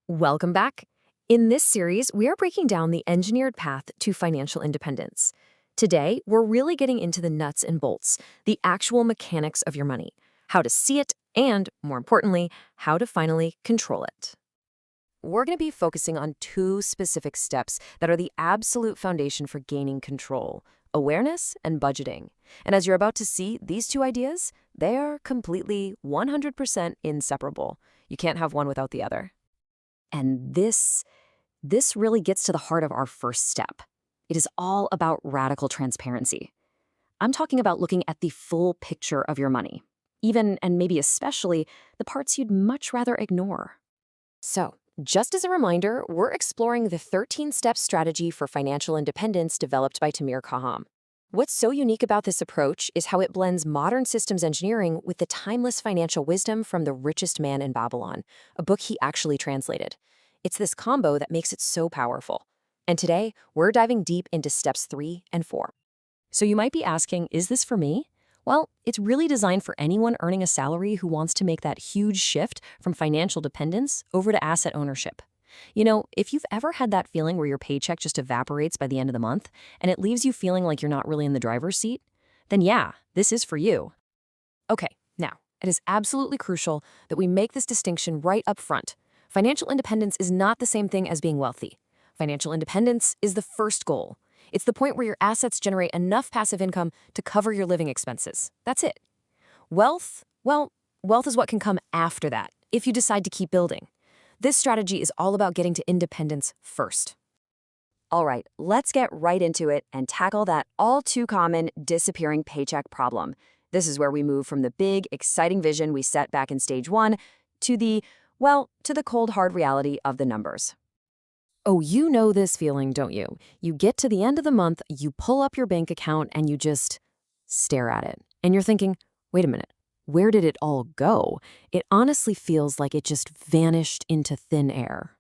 Welcome back. In this series, we are breaking down the engineered path to financial independence. Today, we're really getting into the nuts and bolts, the actual mechanics of your money, how to see it, and, more importantly, how to finally control it. We're going to be focusing on two specific steps that are the absolute foundation for gaining control: awareness and budgeting. And as you're about to see, these two ideas, they are completely 100% inseparable. You can't have one without the other. And this really gets to the heart of our first step. It is all about radical transparency. I'm talking about looking at the full picture of your money, even and maybe especially the parts you'd much rather ignore. So, just as a reminder, we're exploring the 13-step strategy for financial independence developed by Tamir Kaham. What's so unique about this approach is how it blends modern systems engineering with the timeless financial wisdom from The Richest Man in Babylon, a book he actually translated. It's this combo that makes it so powerful. And today, we're diving deep into steps 3 and 4. So you might be asking, is this for me? Well, it's really designed for anyone earning a salary who wants to make that huge shift from financial dependence over to asset ownership. You know, if you've ever had that feeling where your paycheck just evaporates by the end of the month and it leaves you feeling like you're not really in the driver's seat, then yeah, this is for you. Okay, now, it is absolutely crucial that we make this distinction right up front. Financial independence is not the same thing as being wealthy. Financial independence is the first goal. It's the point where your assets generate enough passive income to cover your living expenses. That's it. Wealth, well, wealth is what can come after that, if you decide to keep building. This strategy is all about getting to independence first. All right, let's get right into it and tackle that all too common disappearing paycheck problem. This is where we move from the big, exciting vision we set back in stage 1 to the cold, hard reality of the numbers. Oh, you know this feeling, don't you? You get to the end of the month, you pull up your bank account, and you just stare at it. And you're thinking, wait a minute, where did it all go? It honestly feels like it just vanished into thin air.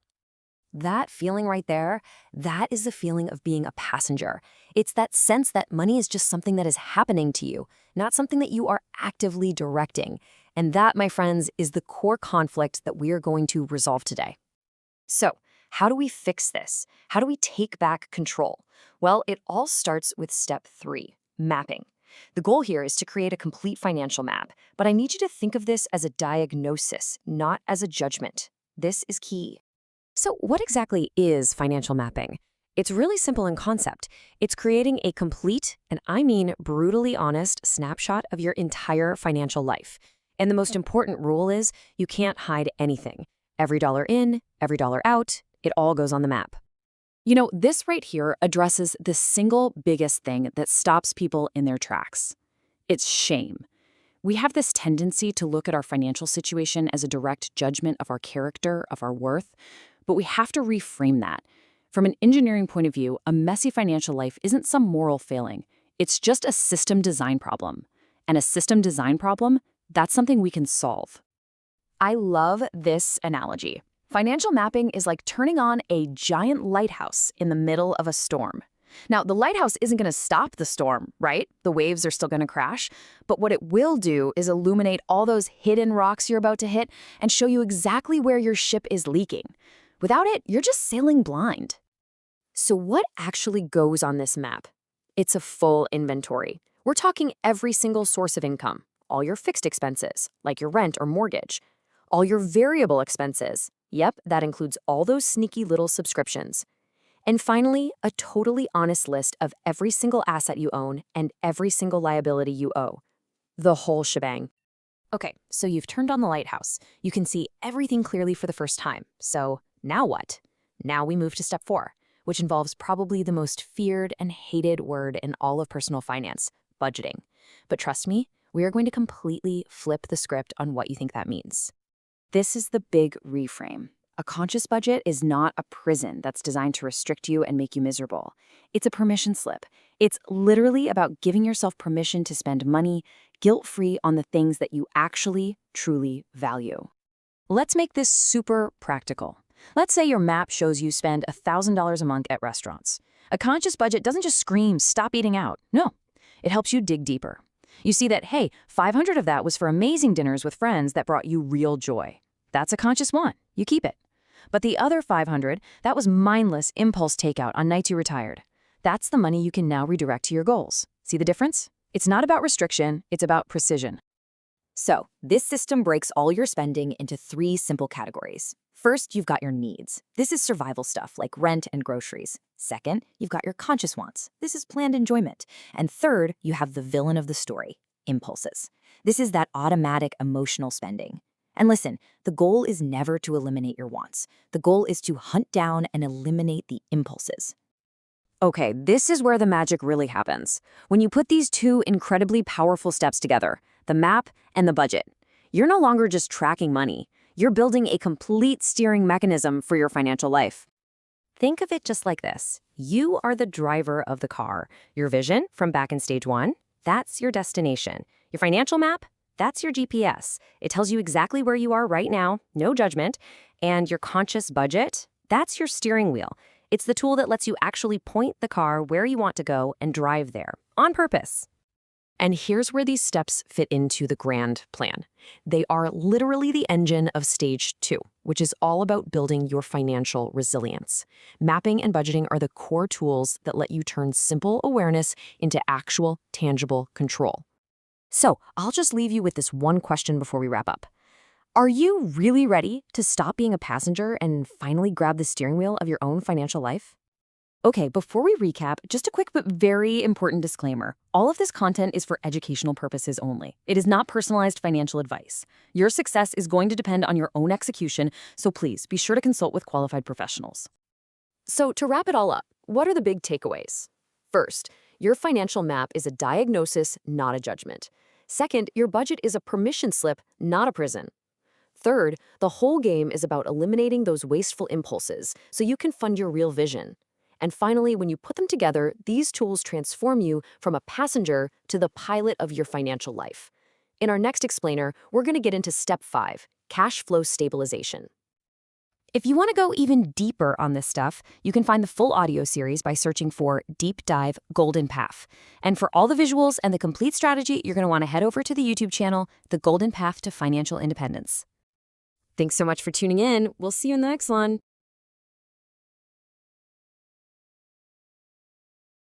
That feeling right there, that is the feeling of being a passenger. It's that sense that money is just something that is happening to you, not something that you are actively directing. And that, my friends, is the core conflict that we are going to resolve today. So, how do we fix this? How do we take back control? Well, it all starts with step 3, mapping. The goal here is to create a complete financial map, but I need you to think of this as a diagnosis, not as a judgment. This is key. So what exactly is financial mapping? It's really simple in concept. It's creating a complete, and I mean brutally honest, snapshot of your entire financial life. And the most important rule is you can't hide anything. Every dollar in, every dollar out, it all goes on the map. You know, this right here addresses the single biggest thing that stops people in their tracks. It's shame. We have this tendency to look at our financial situation as a direct judgment of our character, of our worth, but we have to reframe that. From an engineering point of view, a messy financial life isn't some moral failing. It's just a system design problem. And a system design problem, that's something we can solve. I love this analogy. Financial mapping is like turning on a giant lighthouse in the middle of a storm. Now, the lighthouse isn't going to stop the storm, right? The waves are still going to crash. But what it will do is illuminate all those hidden rocks you're about to hit and show you exactly where your ship is leaking. Without it, you're just sailing blind. So what actually goes on this map? It's a full inventory. We're talking every single source of income, all your fixed expenses, like your rent or mortgage, all your variable expenses. Yep, that includes all those sneaky little subscriptions. And finally, a totally honest list of every single asset you own and every single liability you owe. The whole shebang. Okay, so you've turned on the lighthouse. You can see everything clearly for the first time. So now what? Now we move to step 4, which involves probably the most feared and hated word in all of personal finance, budgeting. But trust me, we are going to completely flip the script on what you think that means. This is the big reframe. A conscious budget is not a prison that's designed to restrict you and make you miserable. It's a permission slip. It's literally about giving yourself permission to spend money guilt-free on the things that you actually, truly value. Let's make this super practical. Let's say your map shows you spend $1,000 a month at restaurants. A conscious budget doesn't just scream, stop eating out. No, it helps you dig deeper. You see that, hey, 500 of that was for amazing dinners with friends that brought you real joy. That's a conscious one. You keep it. But the other 500, that was mindless impulse takeout on nights you retired. That's the money you can now redirect to your goals. See the difference? It's not about restriction, it's about precision. So, this system breaks all your spending into 3 simple categories. First, you've got your needs. This is survival stuff like rent and groceries. Second, you've got your conscious wants. This is planned enjoyment. And third, you have the villain of the story, impulses. This is that automatic emotional spending. And listen, the goal is never to eliminate your wants. The goal is to hunt down and eliminate the impulses. Okay, this is where the magic really happens. When you put these 2 incredibly powerful steps together, the map and the budget, you're no longer just tracking money. You're building a complete steering mechanism for your financial life. Think of it just like this. You are the driver of the car. Your vision from back in stage 1, that's your destination. Your financial map, that's your GPS. It tells you exactly where you are right now, no judgment. And your conscious budget, that's your steering wheel. It's the tool that lets you actually point the car where you want to go and drive there, on purpose. And here's where these steps fit into the grand plan. They are literally the engine of stage 2, which is all about building your financial resilience. Mapping and budgeting are the core tools that let you turn simple awareness into actual, tangible control. So, I'll just leave you with this one question before we wrap up. Are you really ready to stop being a passenger and finally grab the steering wheel of your own financial life? Okay, before we recap, just a quick but very important disclaimer. All of this content is for educational purposes only. It is not personalized financial advice. Your success is going to depend on your own execution, so please be sure to consult with qualified professionals. So to wrap it all up, what are the big takeaways? First, your financial map is a diagnosis, not a judgment. Second, your budget is a permission slip, not a prison. Third, the whole game is about eliminating those wasteful impulses so you can fund your real vision. And finally, when you put them together, these tools transform you from a passenger to the pilot of your financial life. In our next explainer, we're going to get into step 5, cash flow stabilization. If you want to go even deeper on this stuff, you can find the full audio series by searching for Deep Dive Golden Path. And for all the visuals and the complete strategy, you're going to want to head over to the YouTube channel, The Golden Path to Financial Independence. Thanks so much for tuning in. We'll see you in the next one.